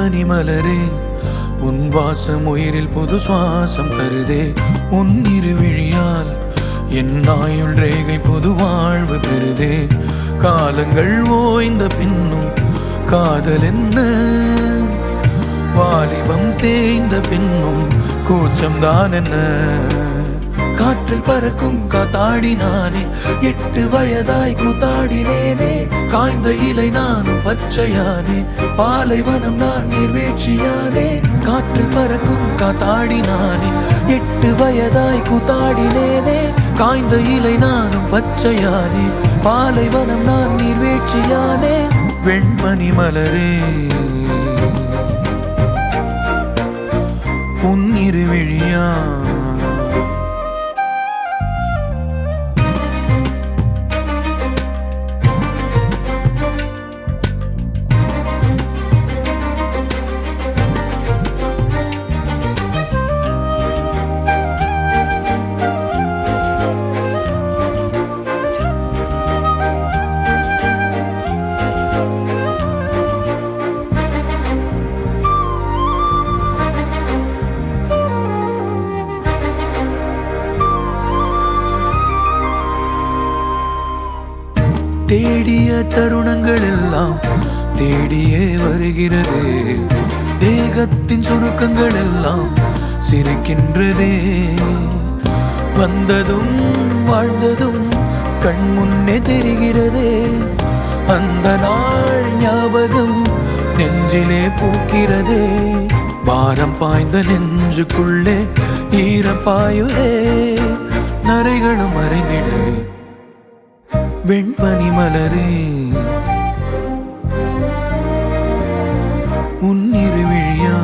வெண்பனி மலரே உன் வாசம் உயிரில் புது சுவாசம் தருதே. உன் இருவிழியால் என் ஆயுள் ரேகை புது வாழ்வு பெறுதே. காலங்கள் ஓய்ந்த பின்னும் காதல் என்ன, வாலிபம் தேய்ந்த பின்னும் கூச்சம்தான் என்ன. காற்றில் பறக்கும் காத்தாடி நானே, 8 வயதாய் கூத்தாடினேனே. காய்ந்த இலை நானும் பச்சையானே, பாலைவனம் நான் நீர்வீழ்ச்சியானே. காற்றில் பறக்கும் காத்தாடி நானே, 8 வயதாய் கூத்தாடினேனே. காய்ந்த இலை நானும் பச்சையானே, பாலைவனம் நான் நீர்வீழ்ச்சியானே. வெண்பனி மலரே உன் இருவிழியா தேடிய தருணங்கள் எல்லாம் தேடியே வருகிறது. தேகத்தின் சுருக்கங்கள் எல்லாம் சிரிக்கின்றதே. வந்ததும் வாழ்ந்ததும் கண் முன்னே தெரிகிறதே. அந்த நாள் ஞாபகம் நெஞ்சிலே பூக்கிறதே. பாரம் பாய்ந்த நெஞ்சுக்குள்ளே ஈரம் பாயுதே. நரைகளும் மறைந்திடவே வெண்பனி மலரே உன் இருவிழியா.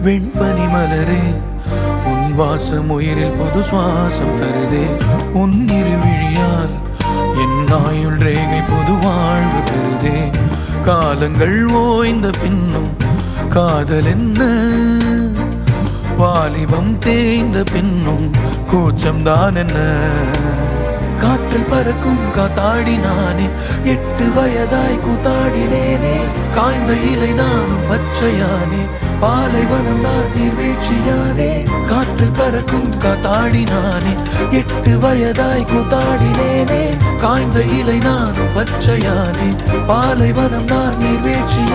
வெண்பனி மலரே உன் வாசம் உயிரில் புது சுவாசம் தருதே. உன் இருவிழியால் என் ஆயுள் ரேகை புது வாழ்வு பெறுதே. காலங்கள் ஓய்ந்த பின்னும் காதல் என்ன, வாலிபம் தேய்ந்த பின்னும் கூச்சம்தான் என்ன. காற்றில் பறக்கும் காத்தாடி நானே, 8 வயதாய் கூத்தாடினேனே. காய்ந்த இலை நானும் பச்சையானே, பாலைவனம் நான் நீர்வீழ்ச்சியானே. காற்றில் பறக்கும் காத்தாடி நானே, 8 வயதாய் கூத்தாடினேனே. காய்ந்த இலை நானும் பச்சையானே, பாலைவனம் நான் நீர்வீழ்ச்சி